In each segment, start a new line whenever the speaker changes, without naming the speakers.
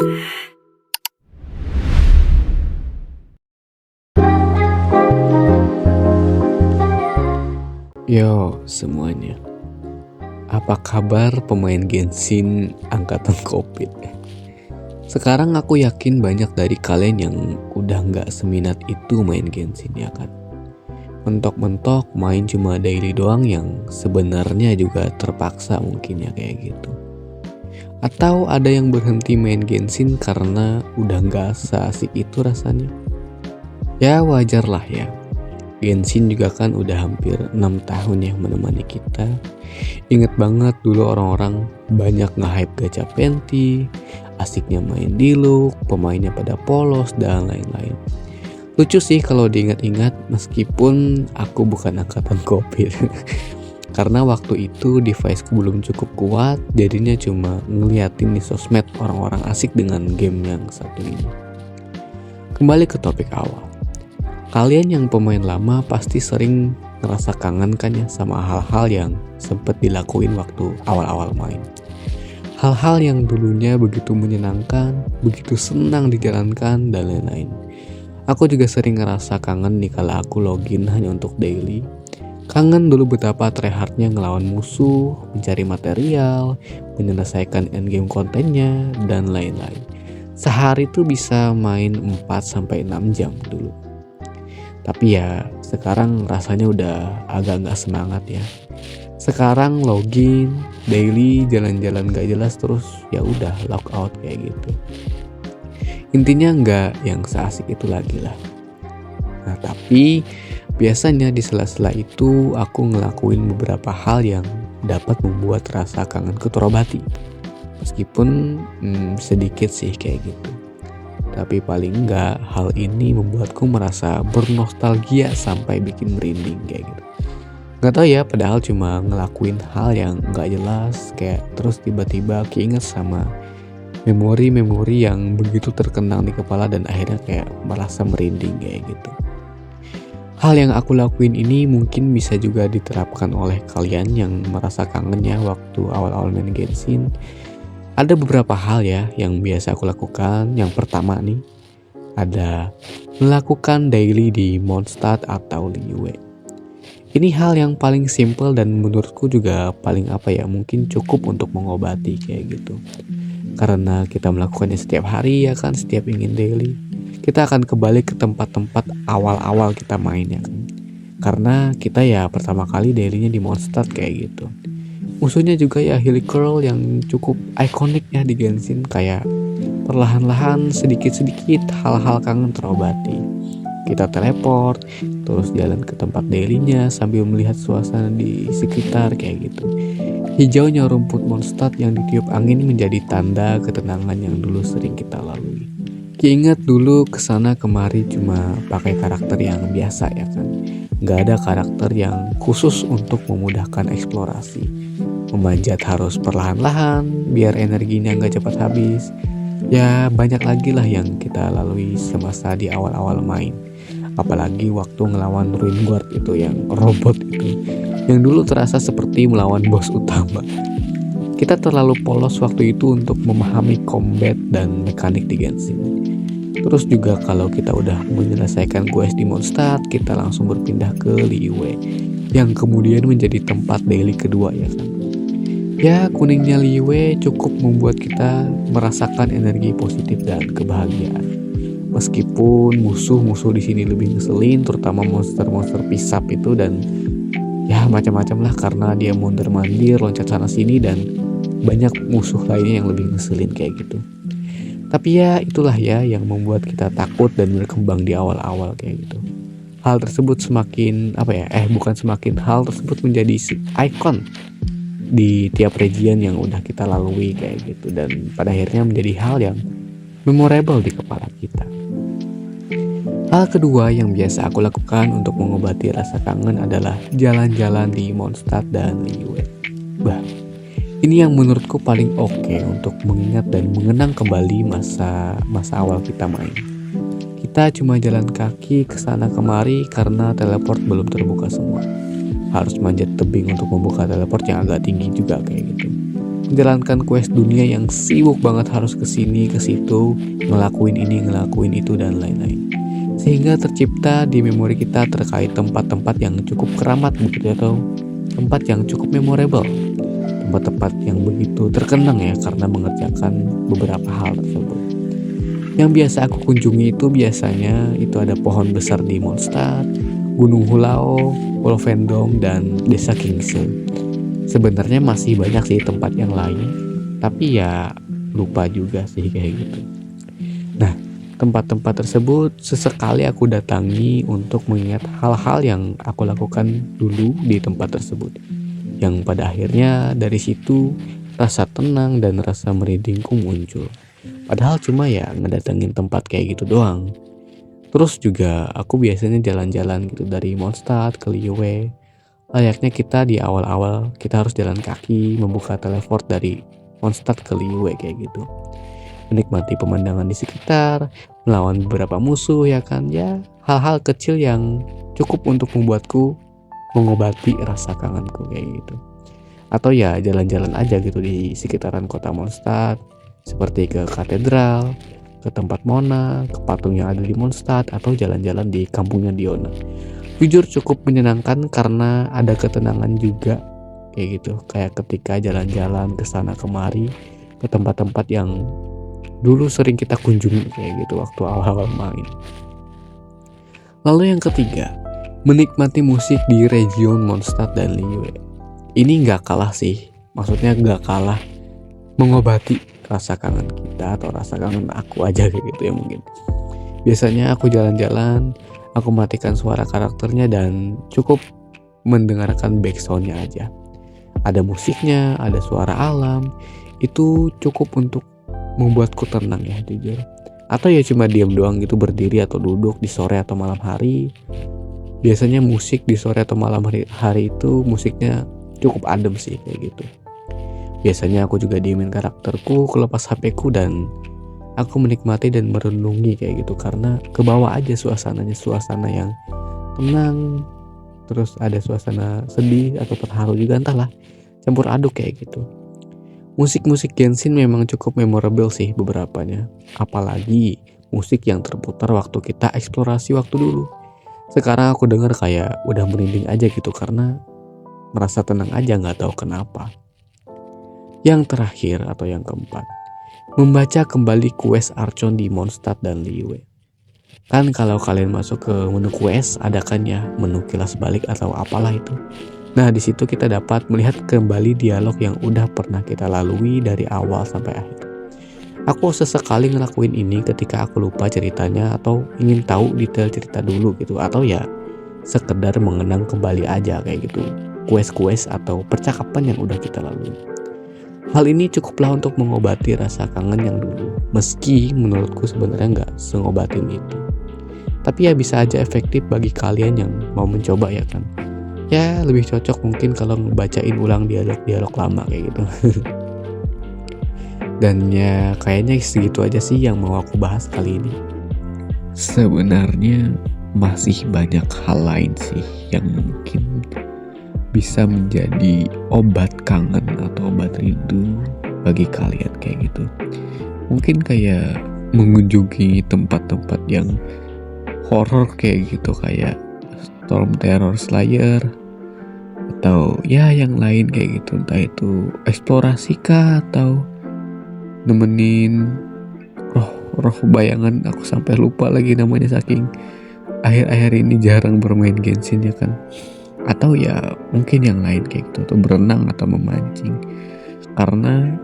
Yo semuanya, apa kabar pemain Genshin angkatan Covid? Sekarang aku yakin banyak dari kalian yang udah nggak seminat itu main Genshin ya kan. Mentok-mentok main cuma daily doang yang sebenarnya juga terpaksa mungkin ya kayak gitu. Atau ada yang berhenti main Genshin karena udah nggak seasik itu rasanya. Ya wajar lah ya. Genshin juga kan udah hampir 6 tahun ya menemani kita. Ingat banget dulu orang-orang banyak nge-hype gacha penti, asiknya main Diluc, pemainnya pada polos dan lain-lain. Lucu sih kalau diingat-ingat meskipun aku bukan angkatan Covid. Karena waktu itu deviceku belum cukup kuat, jadinya cuma ngeliatin di sosmed orang-orang asik dengan game yang satu ini. Kembali ke topik awal. Kalian yang pemain lama pasti sering ngerasa kangen kan ya sama hal-hal yang sempet dilakuin waktu awal-awal main. Hal-hal yang dulunya begitu menyenangkan, begitu senang dijalankan, dan lain-lain. Aku juga sering ngerasa kangen nih kala aku login hanya untuk daily. Kangen dulu betapa tryhardnya ngelawan musuh, mencari material, menyelesaikan endgame kontennya, dan lain-lain. Sehari tuh bisa main 4-6 jam dulu. Tapi ya sekarang rasanya udah agak gak semangat ya. Sekarang login, daily, jalan-jalan gak jelas terus ya udah logout kayak gitu. Intinya gak yang seasik itu lagi lah. Nah tapi biasanya di sela-sela itu aku ngelakuin beberapa hal yang dapat membuat rasa kangenku terobati. Meskipun sedikit sih kayak gitu. Tapi paling enggak hal ini membuatku merasa bernostalgia sampai bikin merinding kayak gitu. Gak tau ya padahal cuma ngelakuin hal yang gak jelas kayak terus tiba-tiba keinget sama memori-memori yang begitu terkenang di kepala dan akhirnya kayak merasa merinding kayak gitu. Hal yang aku lakuin ini mungkin bisa juga diterapkan oleh kalian yang merasa kangen ya waktu awal-awal main Genshin. Ada beberapa hal ya yang biasa aku lakukan. Yang pertama nih, ada melakukan daily di Mondstadt atau Liyue. Ini hal yang paling simple dan menurutku juga paling mungkin cukup untuk mengobati kayak gitu. Karena kita melakukannya setiap hari ya kan, setiap ingin daily. Kita akan kembali ke tempat-tempat awal-awal kita main ya kan. Karena kita ya pertama kali dailynya di Mondstadt kayak gitu. Musuhnya juga ya Hilichurl yang cukup ikonik ya di Genshin, kayak perlahan-lahan sedikit-sedikit hal-hal kangen terobati. Kita teleport, terus jalan ke tempat dailynya sambil melihat suasana di sekitar kayak gitu. Hijaunya rumput Mondstadt yang ditiup angin menjadi tanda ketenangan yang dulu sering kita lalui. Keinget dulu kesana kemari cuma pakai karakter yang biasa ya kan. Gak ada karakter yang khusus untuk memudahkan eksplorasi. Memanjat harus perlahan-lahan biar energinya gak cepat habis. Ya banyak lagi lah yang kita lalui semasa di awal-awal main. Apalagi waktu ngelawan Ruinguard itu yang robot itu, yang dulu terasa seperti melawan bos utama. Kita terlalu polos waktu itu untuk memahami combat dan mekanik di Genshin. Terus juga kalau kita udah menyelesaikan quest di Mondstadt, kita langsung berpindah ke Liyue, yang kemudian menjadi tempat daily kedua ya kan. Ya kuningnya Liyue cukup membuat kita merasakan energi positif dan kebahagiaan. Meskipun musuh-musuh di sini lebih ngeselin, terutama monster-monster pisap itu dan ya macam-macam lah karena dia mondar-mandir, loncat sana sini dan banyak musuh lainnya yang lebih ngeselin kayak gitu. Tapi ya itulah ya yang membuat kita takut dan berkembang di awal-awal kayak gitu. Hal tersebut hal tersebut menjadi ikon di tiap region yang udah kita lalui kayak gitu, dan pada akhirnya menjadi hal yang memorable di kepala kita. Hal kedua yang biasa aku lakukan untuk mengobati rasa kangen adalah jalan-jalan di Mondstadt dan Liyue. Ini yang menurutku paling oke untuk mengingat dan mengenang kembali masa awal kita main. Kita cuma jalan kaki kesana kemari karena teleport belum terbuka semua. Harus manjat tebing untuk membuka teleport yang agak tinggi juga kayak gitu. menjalankan quest dunia yang sibuk banget harus kesini ke situ, ngelakuin ini, ngelakuin itu dan lain-lain. Sehingga tercipta di memori kita terkait tempat-tempat yang cukup keramat begitu atau tempat yang cukup memorable. Tempat-tempat yang begitu terkenang ya karena mengerjakan beberapa hal tersebut. Yang biasa aku kunjungi itu biasanya itu ada pohon besar di Mondstadt, Gunung Hulao, Pulau Vendôme, dan Desa Kingse. Sebenarnya masih banyak sih tempat yang lain, tapi ya lupa juga sih kayak gitu. Nah, tempat-tempat tersebut sesekali aku datangi untuk mengingat hal-hal yang aku lakukan dulu di tempat tersebut. Yang pada akhirnya dari situ rasa tenang dan rasa merindingku muncul. Padahal cuma ya ngedatengin tempat kayak gitu doang. Terus juga aku biasanya jalan-jalan gitu dari Mondstadt ke Liyue. Layaknya kita di awal-awal kita harus jalan kaki membuka teleport dari Mondstadt ke Liyue kayak gitu. Menikmati pemandangan di sekitar, melawan beberapa musuh ya kan. Ya hal-hal kecil yang cukup untuk membuatku mengobati rasa kangenku kayak gitu. Atau ya jalan-jalan aja gitu di sekitaran kota Mondstadt, seperti ke katedral, ke tempat Mona, ke patung yang ada di Mondstadt, atau jalan-jalan di kampungnya Diona. Jujur cukup menyenangkan karena ada ketenangan juga kayak gitu. Kayak ketika jalan-jalan ke sana kemari ke tempat-tempat yang dulu sering kita kunjungi kayak gitu waktu awal-awal main. Lalu yang ketiga, menikmati musik di region Mondstadt dan Liyue. Ini nggak kalah sih, maksudnya nggak kalah mengobati rasa kangen kita atau rasa kangen aku aja kayak gitu ya mungkin. Biasanya aku jalan-jalan, aku matikan suara karakternya dan cukup mendengarkan backsoundnya aja. Ada musiknya, ada suara alam, itu cukup untuk membuatku tenang ya jujur. Atau ya cuma diam doang gitu berdiri atau duduk di sore atau malam hari. Biasanya musik di sore atau malam hari itu musiknya cukup adem sih kayak gitu. Biasanya aku juga diemin karakterku, kelepas HP ku dan aku menikmati dan merenungi kayak gitu karena kebawa aja suasananya, suasana yang tenang, terus ada suasana sedih atau terharu juga entahlah, campur aduk kayak gitu. Musik-musik Genshin memang cukup memorable sih beberapanya, apalagi musik yang terputar waktu kita eksplorasi waktu dulu. Sekarang aku dengar kayak udah merinding aja gitu karena merasa tenang aja nggak tahu kenapa. Yang terakhir atau yang keempat, membaca kembali quest Archon di Mondstadt dan Liyue. Kan kalau kalian masuk ke menu quest ada kan ya menu kilas balik atau apalah itu. Nah di situ kita dapat melihat kembali dialog yang udah pernah kita lalui dari awal sampai akhir. Aku sesekali ngelakuin ini ketika aku lupa ceritanya atau ingin tahu detail cerita dulu gitu, atau ya sekedar mengenang kembali aja kayak gitu quest-quest atau percakapan yang udah kita lalui. Hal ini cukuplah untuk mengobati rasa kangen yang dulu, meski menurutku sebenarnya nggak sengobatin itu. Tapi ya bisa aja efektif bagi kalian yang mau mencoba ya kan. Ya lebih cocok mungkin kalau ngebacain ulang dialog-dialog lama kayak gitu. Dan ya kayaknya segitu aja sih yang mau aku bahas kali ini. Sebenarnya masih banyak hal lain sih yang mungkin bisa menjadi obat kangen atau obat rindu bagi kalian kayak gitu. Mungkin kayak mengunjungi tempat-tempat yang horor kayak gitu, kayak Storm Terror Slayer atau ya yang lain kayak gitu, entah itu eksplorasi kah atau nemenin roh bayangan. Aku sampai lupa lagi namanya saking akhir-akhir ini jarang bermain Genshin ya kan. Atau ya mungkin yang lain kayak gitu, atau berenang atau memancing. Karena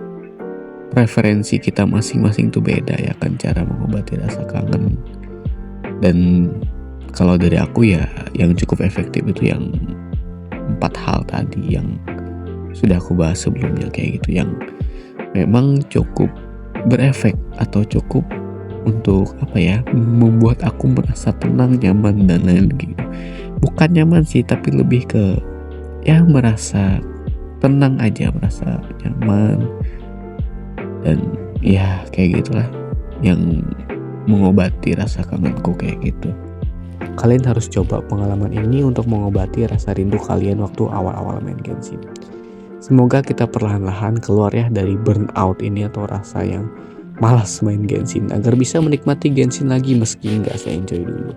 preferensi kita masing-masing tuh beda ya kan cara mengobati rasa kangen. Dan kalau dari aku ya yang cukup efektif itu yang 4 hal tadi yang sudah aku bahas sebelumnya kayak gitu, yang memang cukup berefek atau cukup untuk membuat aku merasa tenang, nyaman dan lain-lain gitu. Bukan nyaman sih, tapi lebih ke ya merasa tenang aja, merasa nyaman dan ya kayak gitulah yang mengobati rasa kangenku kayak gitu. Kalian harus coba pengalaman ini untuk mengobati rasa rindu kalian waktu awal-awal main Genshin. Semoga kita perlahan-lahan keluar ya dari burnout ini atau rasa yang malas main Genshin, agar bisa menikmati Genshin lagi meski nggak se-enjoy dulu.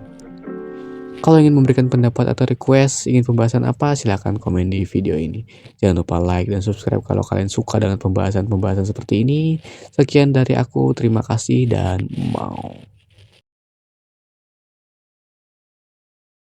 Kalau ingin memberikan pendapat atau request, ingin pembahasan apa, silahkan komen di video ini. Jangan lupa like dan subscribe kalau kalian suka dengan pembahasan-pembahasan seperti ini. Sekian dari aku, terima kasih dan mau.